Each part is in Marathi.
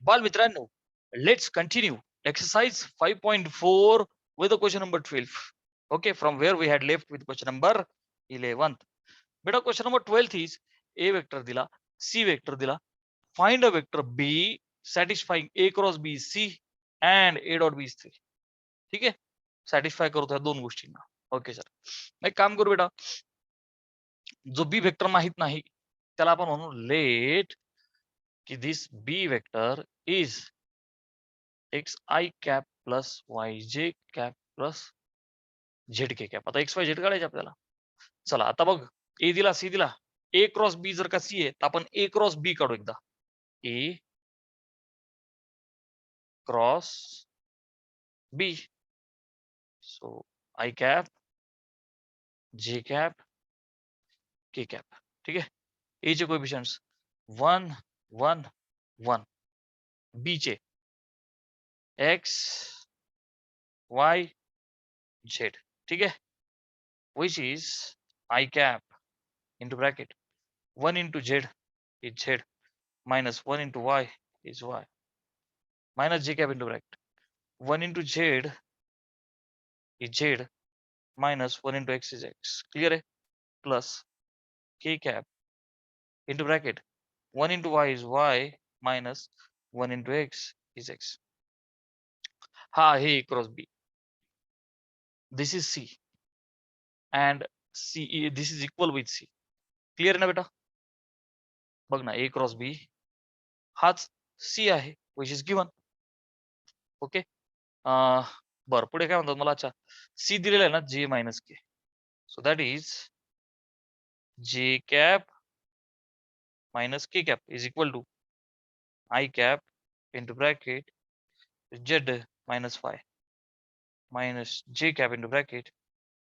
बालमित्रांनो, let's continue exercise 5.4 with the question number 12. Okay, from where we had left with question number 11. बेटा question number 12 is a vector दिला, c vector दिला, find a vector b satisfying a cross b is c and a dot b is 3. ठीक आहे, सॅटिस्फाय करतो या दोन गोष्टींना. ओके सर, एक काम करू बेटा, जो बी वेक्टर माहित नाही त्याला आपण म्हणू लेट की this B vector is X I cap plus Y J cap plus Z K cap. आता एक्स वाय झेड काढायचे आपल्याला. चला आता बघ, ए दिला सी दिला, ए क्रॉस बी जर का सी आहे तर आपण ए क्रॉस बी काढू एकदा. A cross B, so I cap J cap K cap. ठीक आहे, ए चे कोएफिशियंट्स 1 1 1, बी चे एक्स वाय झेड. ठीक आहे, which is I cap into bracket 1 into z is z minus 1 into y is y minus j cap into bracket 1 into z is z minus 1 into x is x. Clear है? Plus k cap into bracket 1 into y is y minus 1 into x is x. हा हे a cross b. This is c and c, this is equal with c. Clear है ना बेटा? बघ ना, a cross b हाच c आहे, which is given. ओके, बरं पुढे काय म्हणतात मला. अच्छा, सी दिलेला आहे ना J minus K, so that is J cap minus K cap is equal to I cap into bracket Z minus Y minus J cap into bracket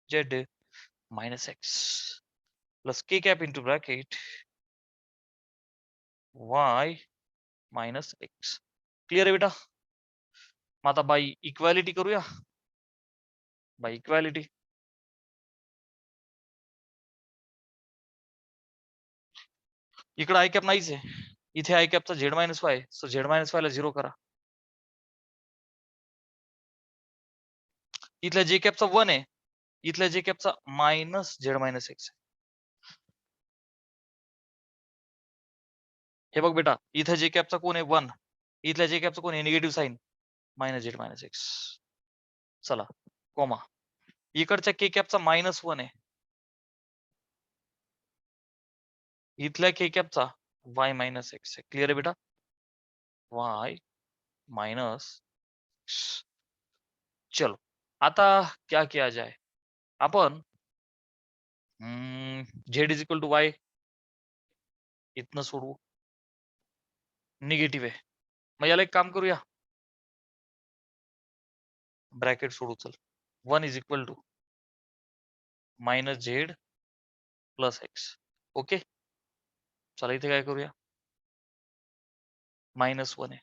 Z minus X plus K cap into bracket Y minus X. Clear आहे बेटा? मग आता बाय इक्वॅलिटी करूया. बाय इक्वॅलिटी इकडे आय कॅप नाहीच आहे, इथे आय कॅपचा Z minus Y, so Z minus Y ला 0 करा. इथल्या जे कॅपचा 1 आहे, इथल्या जे captcha minus Z minus x. हे बघ बेटा, इथं जे कॅपचा कोण आहे 1, इथल्या जे कॅपचा कोण आहे negative sign minus Z minus X. चला कोमा, इकडच्या के कॅपचा -1 आहे, इथल्या के कॅपचा वाय मायनस एक्स आहे. क्लिअर आहे बेटा? Y minus. चलो आता क्या किया जाए, आपण Z is equal to Y इथनं सोडवू, निगेटिव्ह आहे. मग याला एक काम करूया, ब्रॅकेट सोडू. चल 1 is equal to minus Z plus X. Okay, चला इथे काय करूया, -1 आहे.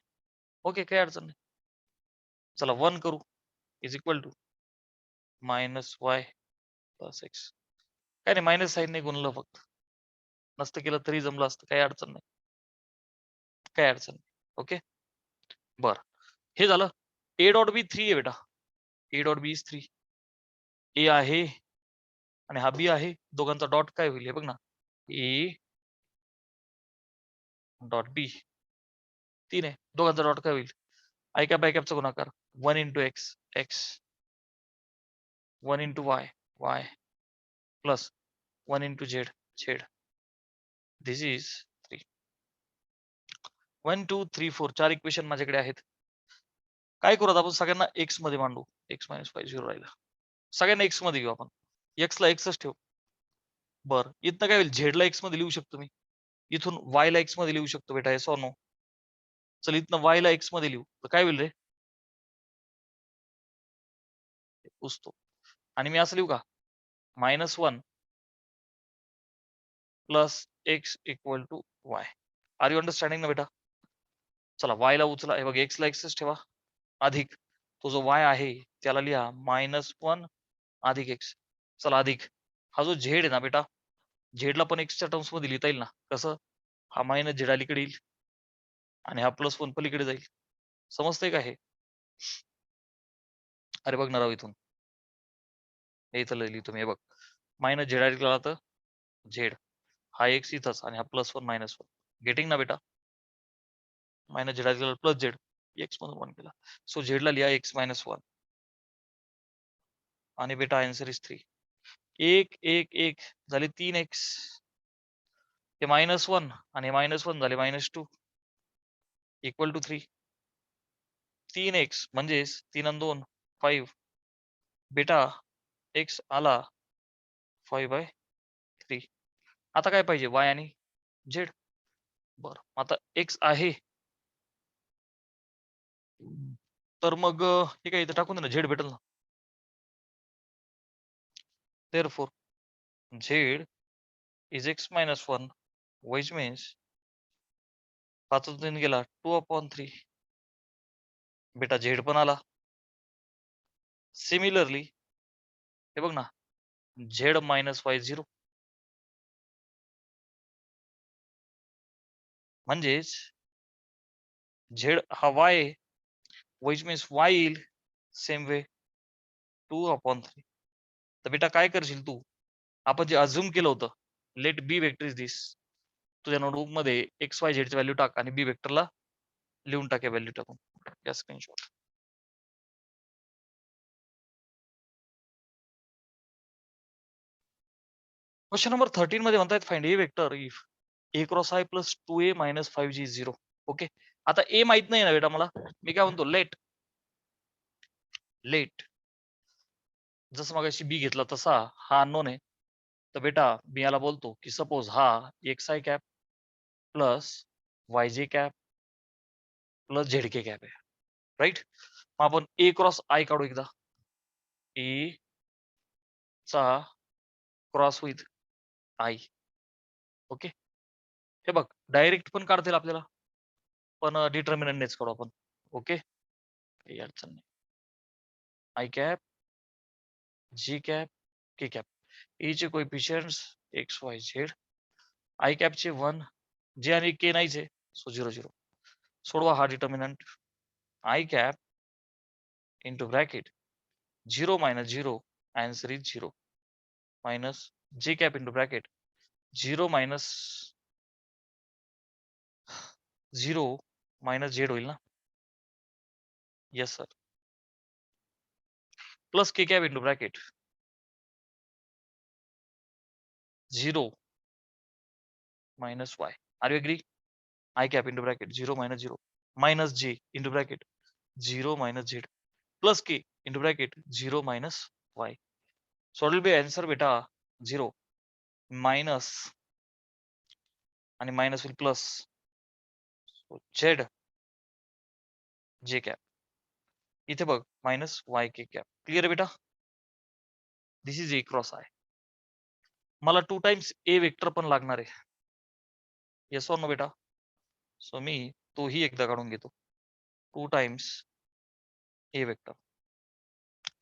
ओके, काही अडचण नाही. चला 1 करू, is equal to minus Y plus X. काय नाही, मायनस साईन नाही गुणलं, फक्त नसतं केलं तरी जमलं असतं, काही अडचण नाही, काही अडचण नाही. ओके, बर हे झालं. ए डॉट बी 3 आहे बेटा, ए डॉट बी इज 3. ए आहे आणि हा बी आहे, दोघांचा डॉट काय होईल हे बघ ना, ए डॉट बी 3 आहे, दोघांचा डॉट काय होईल, आय कॅप बाय कॅपचा गुणाकार 1 into x x 1 into Y Y plus 1 into Z Z. This is 3. 1 2 3 4 4 equation माझ्याकडे आहेत. काय करू आता आपण, सगळ्यांना एक्स मध्ये मांडू. एक्स मायनस 5 0 राहिला, सगळ्यांना एक्स मध्ये घेऊ आपण. एक्स ला एक्सच ठेवू. बरं इथनं काय होईल, झेड ला एक्स मध्ये लिहू शकतो मी, इथून वाय ला एक्स मध्ये लिहू शकतो बेटा, येस ऑर नो. चल इथनं वाय ला एक्स मध्ये लिहू तर काय होईल रे, पुसतो. आणि मी असं लिहू का, -1 plus X equal to Y. Are you understanding ना बेटा? चला वाय ला उचला, हे बघ एक्स ला एक्सच ठेवा, अधिक तो जो वाय आहे त्याला लिहा -1 अधिक एक्स. चला अधिक हा जो झेड आहे ना बेटा, झेडला पण एक्सच्या टर्म्स मध्ये लिहिता येईल ना, कसं, हा मायनस झेड अलीकडे येईल आणि हा +1 पलीकडे जाईल. समजतंय का हे? अरे बघ ना राव इथून. हे इथं लिहितो मी हे बघ. मायनस झेड डायरेक्ट आला तर झेड. हा एक्स इथंच आणि हा +1 -1. गेटिंग ना बेटा? Minus Z direct plus Z. X मधून 1 केला. सो झेडला लिहा x -1 आणि बेटा आन्सर इज 3. 1 1 1 झाले 3x. हे -1 आणि हे -1 झाले -2 इक्वल टू 3. 3x म्हणजेच 3 आणि 2 5. बेटा x आला 5/3. आता काय पाहिजे y आणि z. बरं आता x आहे. तर मग हे काय इथं टाकून दे ना z भेटेल ना. Therefore z is x -1 which means 5 3 गेला 2/3. बेटा z पण आला. सिमिलरली हे बघ ना z -y 0 म्हणजेच z हा y आहे. which means y येईल सेम वे 2/3. तर बेटा काय करशील तू? आपण जे अझ्युम केलं होतं लेट बी वेक्टर इज दिस. तुझ्या नोटबुक मध्ये एक्स वाय झेडची व्हॅल्यू टाक आणि बी वेक्टरला लिहून टाक या व्हॅल्यू टाकून. या स्क्रीनशॉट. क्वेश्चन नंबर 13 मध्ये म्हणतायत find A vector if A cross I plus 2a minus 5g 0. Okay आता ए माहित नाही ना बेटा मला. मी काय म्हणतो लेट जसं मगाशी बी घेतला तसा हा अननोन आहे. तर बेटा मी याला बोलतो की सपोज हा x I cap plus Y J cap plus Z K cap आहे. राईट. मग आपण ए क्रॉस आय काढू एकदा. ए चा क्रॉस विथ आय. ओके हे बघ डायरेक्ट पण काढता येईल आपल्याला पण डिटर्मिनंटनेच काढू आपण. ओके काही अडचण नाही. I cap G cap K cap A चे coefficients X Y Z. I कॅपचे 1 जे आणि के नाहीच आहे सो 0 0. सोडवा हा determinant. I cap into bracket 0 - 0 answer is 0 minus J cap into bracket 0 minus 0 minus Z होईल ना. Yes sir. Plus K cap into bracket 0 minus Y. Are you agree? I cap into bracket 0 - 0 minus J into bracket 0 minus Z plus K into bracket 0 minus Y. So will be answer बेटा 0 मायनस आणि minus will plus Z J cap. इथे बघ minus Y K cap. Clear आहे बेटा? This is a cross I. मला 2 टाइम्स ए वेक्टर पण लागणार आहे. येस ऑर नो बेटा? सो मी तोही एकदा काढून घेतो. 2 टाइम्स ए वेक्टर.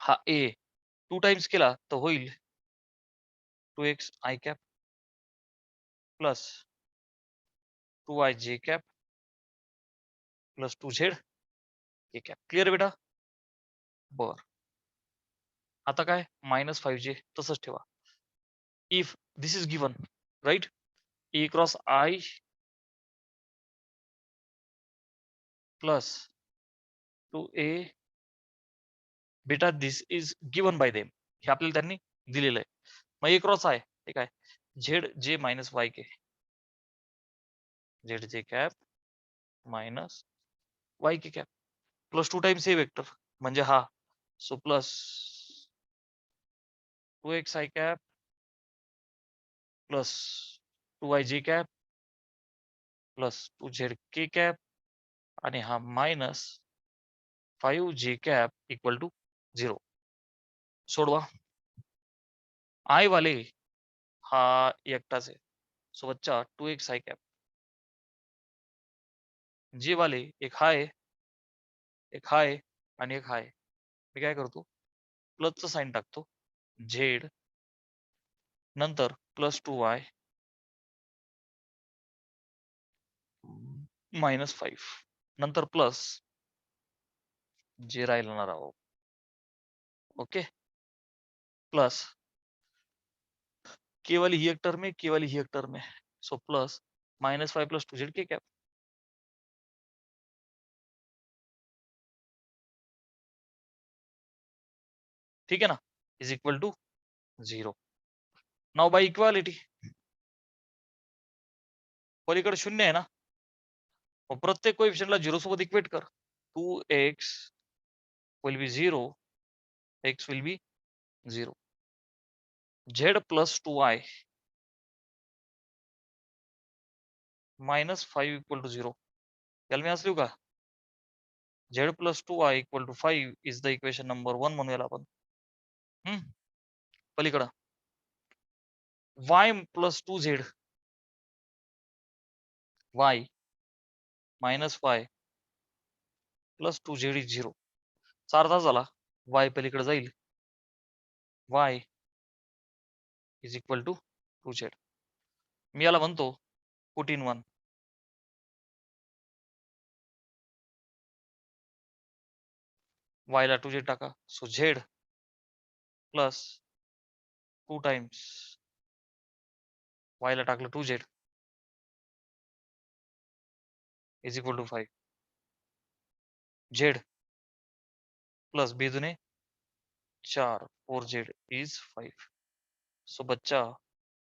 हा ए 2 टाइम्स केला तर होईल 2x I cap plus 2y J cap plus 2z K cap. Clear बेटा? बर आता काय -5j तसंच ठेवा. If this is given right A cross I plus 2a बेटा this is given by them. हे आपल्याला त्यांनी दिलेलं आहे. मग ए क्रॉस आहे हे काय Z J minus Y K Z J cap minus Y K cap plus 2 times A vector म्हणजे हा. So plus 2x I cap plus 2y J cap plus 2z K cap आणि हा minus 5j cap equal to 0. सोडवा. आय वाले हा एकटाच आहे. सो बच्चा 2x आय कॅप. जे वाले एक हा आहे एक हा आहे आणि एक हा आहे. मी काय करतो प्लसचं साइन टाकतो. झेड नंतर प्लस 2y -5 नंतर प्लस जे राहिलं राव. ओके प्लस के वाली ही एक टर्म है, के वाली ही एक टर्म है. So plus -5 + 2z K cap. ठीक है ना, is equal to 0. Now by equality पलीकडे 0 आहे ना, मग प्रत्येक कोएफिशियंटला 0 सोबत इक्वेट कर. 2x will be 0, x will be 0. z + 2y -5 = 0. याला मी असं लिहू का? z + 2y = 5 is the equation number 1 म्हणूयाला आपण. पलीकडं y + 2z y -5 + 2z is 0. चा अर्थ झाला y पलीकडे जाईल, y is equal to 2z. मी याला म्हणतो पुट इन 1. y ला 2z टाका. So z plus 2 times y ला टाकलं 2z is equal to 5. z plus 2 दुने 4 4z इज 5. सो बच्चा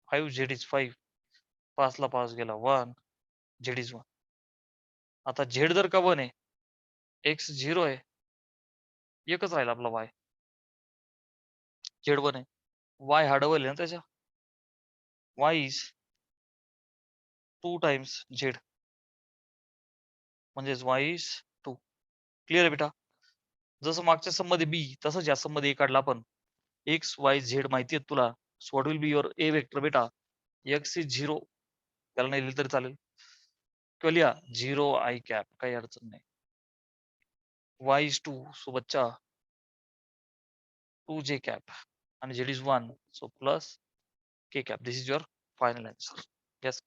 5z इज 5. 5 ला 5 गेला 1, z इज 1. आता z जर का 1 आहे, x 0 आहे, एकच राहिला आपला y. z 1 आहे, y हा डबल आहे ना त्याच्या. y इज 2 टाइम्स z म्हणजेच y इज 2. क्लिअर आहे बेटा. जसं मागच्या सम मध्ये b तसंच या सम मध्ये a काढला आपण. x y z माहिती आहेत तुला. So what will be your a vector बेटा. x इज 0 त्याला नाही लिहिलं तरी चालेल, किंवा लिहा 0 i कॅप, काही अडचण नाही. y इज 2 सो बच्चा 2j कॅप आणि z is 1 so plus k cap. This is your final answer. Yes.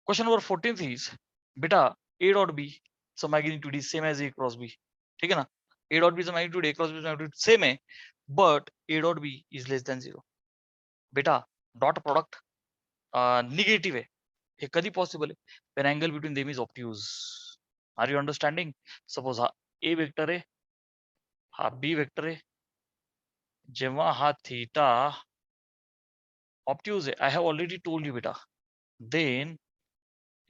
Question number 14th is beta A dot B चा magnitude is same as A cross B. ठीक है ना. A dot B चा magnitude A cross B चा magnitude same है, but A dot B is less than 0. बेटा डॉट प्रोडक्ट निगेटिव्ह आहे. हे कधी पॉसिबल आहे? when angle between them is obtuse. Are you understanding? Suppose हा A वेक्टर आहे, हा B वेक्टर आहे. जेव्हा हा थीटा obtuse आहे, I have already told you बेटा, then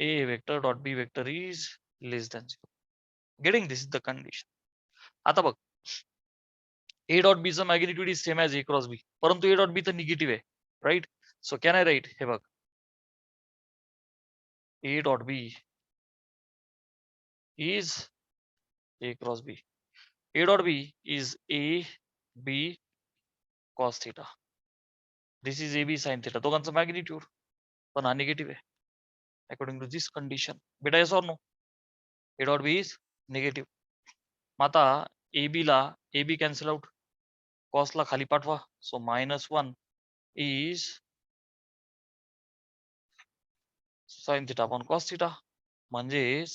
A vector dot B vector is less than 0. Getting this is the condition. आता बघ A dot B चा magnitude is same as A cross B, परंतु A dot B तर निगेटिव्ह आहे, right. So can I write, हे बघ A dot B is A cross B. A dot B is A B cos theta. This is AB sin theta. दोघांचा मॅग्निट्यूड, पण हा निगेटिव्ह आहे. अकॉर्डिंग टू दिस कंडिशन बेटा, yes or no? A dot B is negative. मग आता AB ला AB कॅन्सल आउट, cos ला खाली पाठवा. So -1 is sin theta upon cos theta, म्हणजेच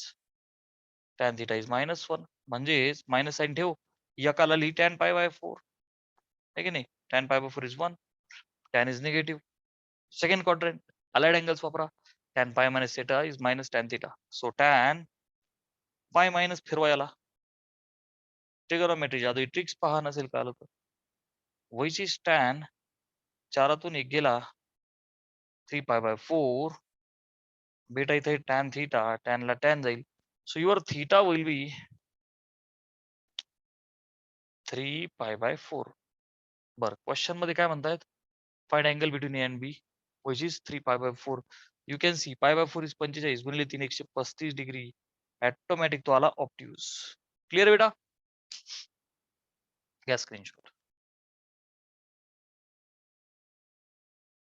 tan theta is -1, म्हणजेच मायनस साइन ठेव. एकाला लिही tan π/4 आहे की नाही. tan π/4 is 1, tan is negative. Second quadrant allied angles वापरा. tan π - theta is minus tan theta. So tan π minus फिरवा याला. ट्रिगोनोमेट्री जादू ट्रिक्स पहा नसेल का आलं तर. which is tan 4तून 1 गेला 3π/4. बेटा इथे tan थीटा, tan ला tan जाईल. So your theta will be 3π/4. बरं, क्वेश्चन मध्ये काय म्हणतायत? Find angle between A and B which is 3π/4. You can see π/4 is 45 गुणिले 3 135 डिग्री. ऑटोमॅटिक तो आला ऑप्ट्यूज. क्लिअर बेटा? घ्या स्क्रीनशॉट.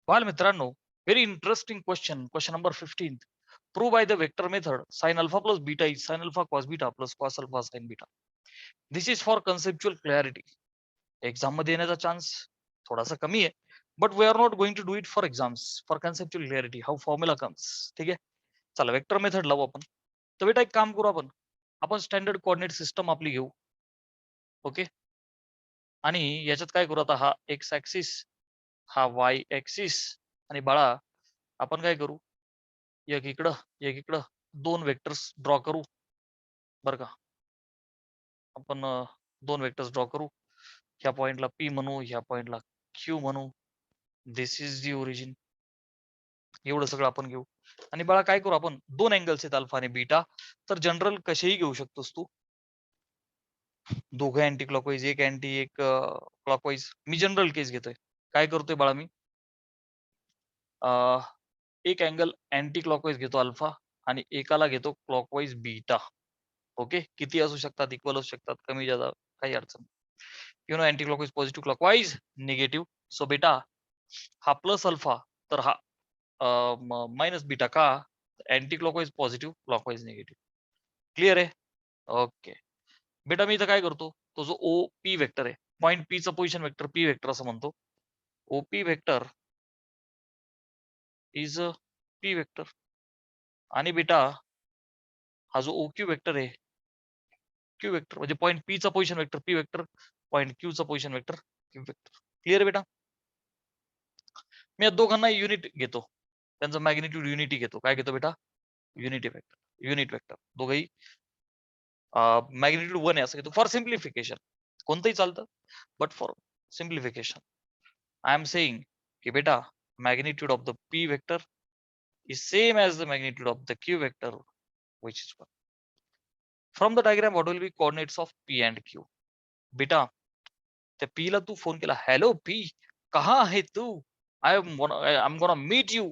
बाल मित्रांनो, very interesting question. Question number 15. Prove by the vector method sin alpha plus beta is sin alpha cos beta plus cos alpha sin beta. This is for conceptual clarity. Exam मध्ये येण्याचा चान्स थोडासा कमी आहे, but we are not going to do it for exams, for conceptual clarity how formula comes. ठीक आहे, चला वेक्टर मेथड लावू आपण. तर बेटा एक काम करू आपण स्टँडर्ड कोऑर्डिनेट सिस्टम आपली घेऊ. ओके, आणि याच्यात काय करू आता, हा एक्स ऍक्सिस, हा वाय ऍक्सिस, आणि बाळा आपण काय करू, एक इकडं दोन वेक्टर्स ड्रॉ करू. बरं का, आपण दोन वेक्टर्स ड्रॉ करू. ह्या पॉइंटला पी म्हणू, ह्या पॉइंटला क्यू म्हणू. दिस इज दी ओरिजिन. एवढं सगळं आपण घेऊ. आणि बाळा काय करू, आपण दोन अँगल्स आहेत अल्फा आणि बीटा, तर जनरल कसेही घेऊ शकतोस तू. दोघं अँटी क्लॉकवाईज, एक अँटी एक क्लॉकवाईज. मी जनरल केस घेतोय. काय करतोय बाळा मी, एक अँगल अँटी क्लॉकवाईज घेतो अल्फा, आणि एकाला घेतो क्लॉकवाईज बीटा. ओके, किती असू शकतात, इक्वल असू शकतात, कमी जादा, काही अडचण. You know anticlockwise positive, clockwise negative. So बेटा हा प्लस अल्फा, तर हा मायनस बीटा. का, anticlockwise positive, clockwise negative. Clear आहे. ओके बेटा, मी इथं काय करतो, तो जो ओ पी वेक्टर आहे, पॉईंट पी चं पोझिशन वेक्टर पी वेक्टर असं म्हणतो. O P vector is P vector. आणि बेटा हा जो ओ क्यू वेक्टर आहे, क्यू वेक्टर म्हणजे पॉईंट पी चं position vector P vector, point Q चं position vector Q vector. Clear बेटा. मी या दोघांना युनिट घेतो, त्यांचं मॅग्निट्यूड युनिटी घेतो. काय घेतो बेटा, युनिटी वेक्टर, युनिट वेक्टर. दोघंही मॅग्निट्यूड 1 आहे असं घेतो फॉर सिम्प्लिफिकेशन. कोणतंही चालतं, but for simplification I am saying की बेटा magnitude of the P vector is same as the magnitude of the q vector, which is 1. From the diagram, what will be coordinates of p and q? बेटा त्या p ला तू फोन केला, हॅलो p, कहा आहे तू, I am gonna meet you.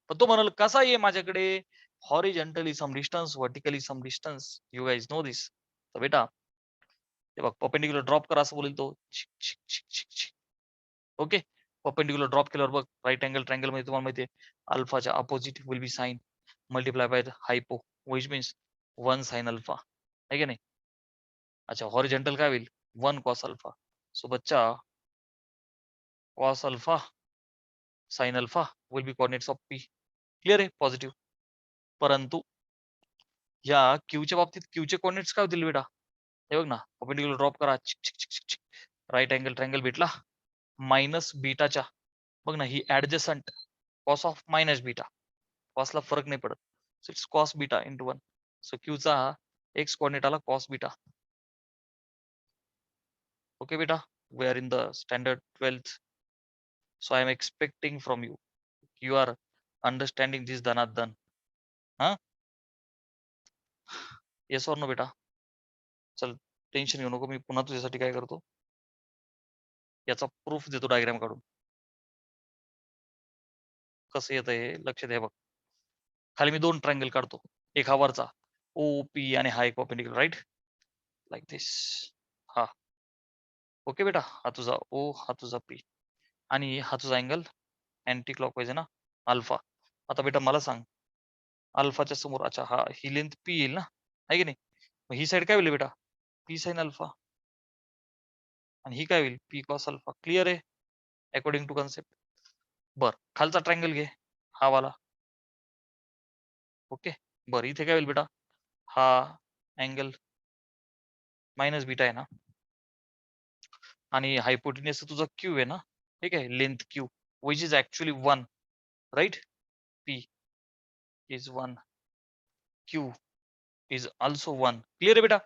पण तो म्हणाल कसा ये माझ्याकडे, horizontally some distance, vertically some distance. You guys know this. तर बेटा ते बघ, परपेंडिक्युलर ड्रॉप करा असं बोलेल तो. ओके, परपेंडिक्युलर ड्रॉप केल्यावर बघ, राईट अँगल ट्रायंगल मध्ये तुम्हाला माहिती आहे, अल्फाच्या opposite will be sine multiply by the hypo, which means 1 sine alpha, है की नाही. अच्छा, हॉरिझॉन्टल काय होईल, 1 कॉस अल्फा. सो बच्चा cos alpha sine alpha will be coordinates of P. Clear आहे, पॉझिटिव्ह. परंतु या क्यूच्या बाबतीत क्यूचे कोऑर्डिनेट्स काय होतील बेटा, हे बघ ना, परपेंडिक्युलर ड्रॉप करा, राईट अँगल ट्रायंगल भेटला, मायनस बीटाच्या, बघ ना ही adjacent, cos of minus beta, कॉसला फरक नाही पडत. So it's cos beta into 1. So क्यूचा एक्स कोऑर्डिनेट आला कॉस बीटा. ओके बेटा, we are in the standard 12th. So I am expecting from you, you are understanding this धनाधन. हा, येस ऑर नो बेटा. चल टेन्शन घेऊ नको, मी पुन्हा तुझ्यासाठी काय करतो, याचा प्रूफ देतो डायग्राम काढून. कसं येतं हे लक्ष द्या. बघ खाली मी दोन ट्रायंगल काढतो, एक हा वरचा ओ पी आणि हा एक परपेंडिक्युलर, राईट, लाईक दिस. हा ओके बेटा, हा तुझा ओ, हा तुझा पी, आणि हा तुझा अँगल अँटी क्लॉकवाईज आहे ना, अल्फा. आता बेटा मला सांग, अल्फाच्या समोर, अच्छा हा ही लेंथ पी येईल ना, आहे की नाही. मग ही साईड काय होईल बेटा, पी साइन अल्फा, आणि ही काय होईल, पी कॉस अल्फा. क्लिअर आहे, अकॉर्डिंग टू कन्सेप्ट. बर, खालचा ट्रायंगल घे, हा वाला. ओके, बर इथे काय होईल बेटा, हा अँगल मायनस बीटा आहे ना, आणि हायपोटेनियस तुझा क्यू आहे ना, ठीक आहे, length Q which is actually 1, right. P is 1, Q is also 1. Clear आहे बेटा.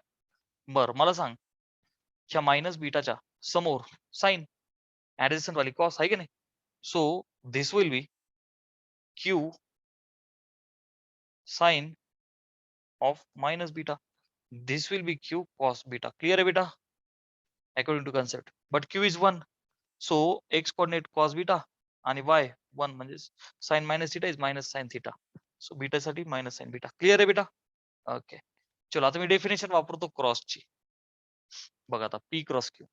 बर मला सांग, ह्या मायनस बीटाच्या समोर साइन ऍडजस्टंट वाली कॉस आहे की नाही. So this will be Q sine of minus beta, this will be Q cos beta. Clear आहे बेटा, according to concept. But Q is 1, so X coordinate cos beta, आणि वाय 1 म्हणजे sine minus theta is minus sine theta. So beta साठी मायनस साइन बीटा. क्लिअर आहे बेटा. ओके, चलो आता मी डेफिनेशन वापरतो क्रॉसची. बघ आता P cross Q,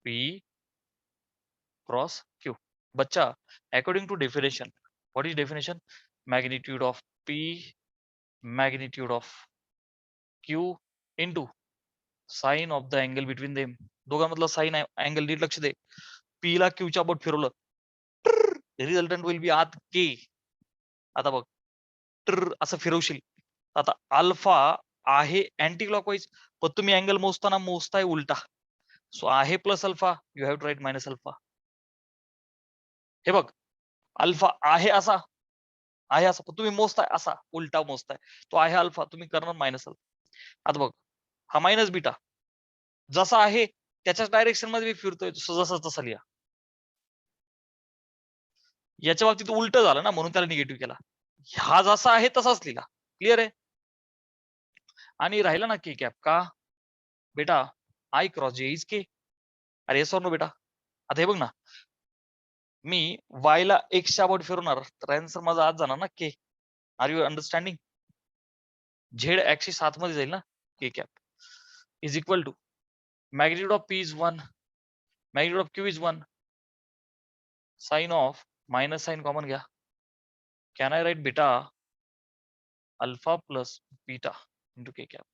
P cross Q. बच्चा according to definition, what is definition, magnitude of P, magnitude of Q into sine of the angle between them. दोघांमधला साइन अँगल नीट लक्ष दे. पी ला क्यूच्या बोट फिरवलं, रिझल्टंट विल बी आत के. आता बघ, असं फिरवशील, आता अल्फा आहे अँटी क्लॉकवाईज, पण तुम्ही अँगल मोजताना मोजताय उलटा. सो आहे plus alpha, you have to write minus alpha. हे बघ, अल्फा आहे असा, आहे असा, पण तुम्ही मोजताय असा, उलटा मोजताय. तो आहे अल्फा, तुम्ही करणार मायनस अल्फा. आता बघ, हा मायनस बीटा जसा आहे त्याच्याच डायरेक्शन मध्ये मी फिरतोय, जसा तसा लिहा. याच्या बाबतीत उलट झालं ना, म्हणून त्याला निगेटिव्ह केला. हा जसा आहे तसाच लिहिला. क्लिअर आहे. आणि राहिला ना के कॅप का बेटा, आय क्रॉस जे इज के. अरे येस नो बेटा. आता हे बघ ना, मी वाय ला एक्सच्या अबाउट फिरवणार तर आन्सर माझा आज जाणार ना के. Are you understanding? Z axis आतमध्ये जाईल ना, K cap is equal to magnitude of P is 1, magnitude of Q is 1, sine of minus sine common घ्या. कॅन आय राईट बेटा alpha plus beta into K cap.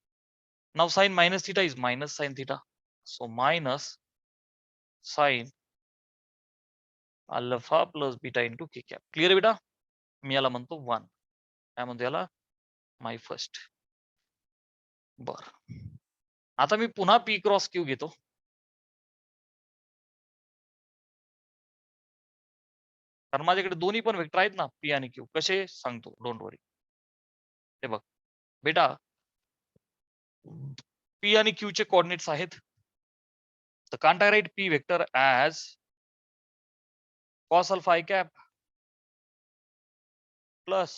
Now sine minus theta is minus sine theta, so minus sine alpha plus beta into K cap. Clear बेटा? मी याला म्हणतो 1. काय म्हणतो याला? माय फर्स्ट. बर, आता मी पुन्हा पी क्रॉस क्यू घेतो. कारण माझ्याकडे दोन्ही पण वेक्टर आहेत ना, पी आणि क्यू. कसे सांगतो, डोंट वरी. हे बघ बेटा, पी आणि क्यू चे कोऑर्डिनेट्स आहेत, तर can't I write P vector as cos alpha I cap plus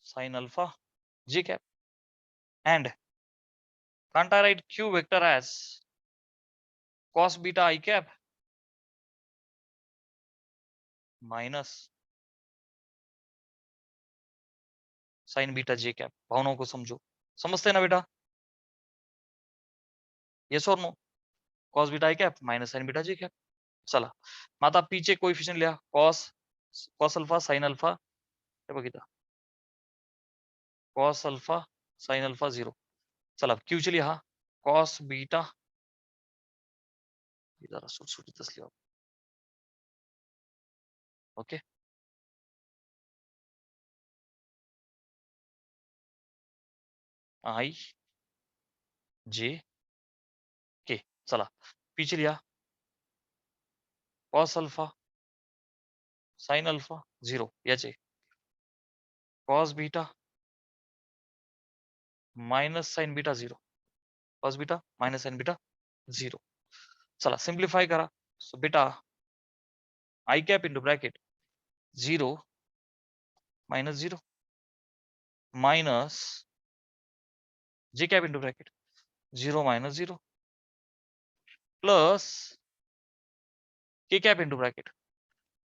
sine alpha J cap, and can't I write q vector as cos beta I cap minus sin beta j cap. भावनाओं को समझो, समझते ना बेटा? येस और no? cos beta I cap minus sin beta j cap. चला, मग आता p चे कोएफिशिएंट लिहा. cos अल्फा sin अल्फा, हे बघितलं, cos अल्फा sin अल्फा 0. चला q चे लिहा cos बीटा, जरा सुटसुटीतच लिहा. ओके, आई जे के. चला p चे लिहा cos अल्फा sin अल्फा 0, याचे cos beta minus sine beta 0, cos beta minus sine beta 0. चला सिंप्लिफाय करा. सो बेटा I cap into bracket 0 minus 0 minus J cap into bracket 0 minus 0 plus K cap into bracket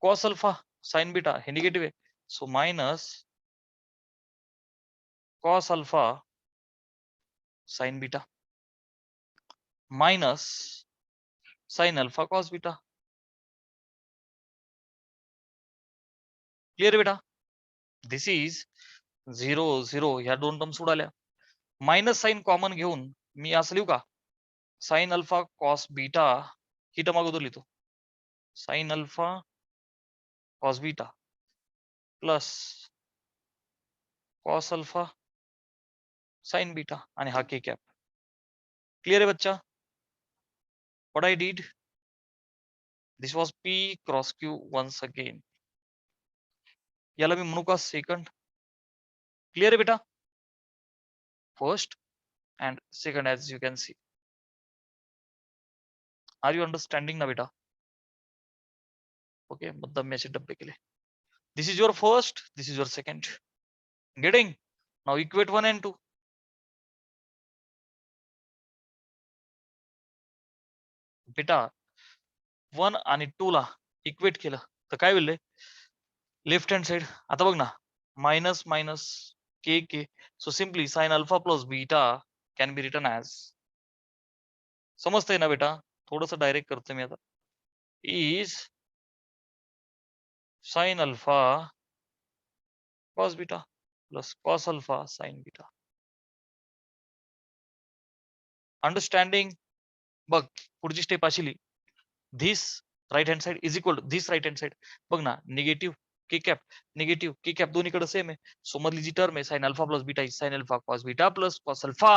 cos alpha sine beta, हे निगेटिव्ह आहे, so minus cos alpha sine beta minus sine alpha cos beta. Clear बेटा? दिस इज 0 0, ह्या दोन टर्म्स उडाल्या. मायनस साइन कॉमन घेऊन मी असं लिहू का, साइन अल्फा कॉस बीटा, ही टर्म अगोदर लिहितो, sine alpha cos beta plus cos alpha sine beta, आणि हा के कॅप. क्लियर आहे बच्चा? What I did, this was P cross Q once again. याला मी म्हणू का सेकंड? क्लियर आहे बेटा? First and second, as you can see. Are you understanding ना बेटा? Okay, मुद्दाम मी असे डब्बे केले. This is your first, this is your second. Getting? Now equate 1 and 2. बेटा 1 आणि 2 ला इक्वेट केलं तर काय होईल? Left hand side. आता बघ ना, minus minus K K, so simply sine alpha plus beta can be written as, समजतंय ना बेटा? थोडंसं डायरेक्ट करतो मी आता. Is sine alpha cos beta plus cos alpha sine beta. Understanding? बघ पुढची स्टेप अशी लिही. This right hand side is equal to this right hand side. बघ ना negative K cap negative K cap दोन्हीकडे सेम आहे. सो मधली जी टर्म आहे sine alpha plus beta is sine alpha cos beta plus cos alpha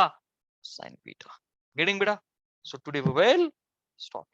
sine beta. Getting बेटा? So today we will stop.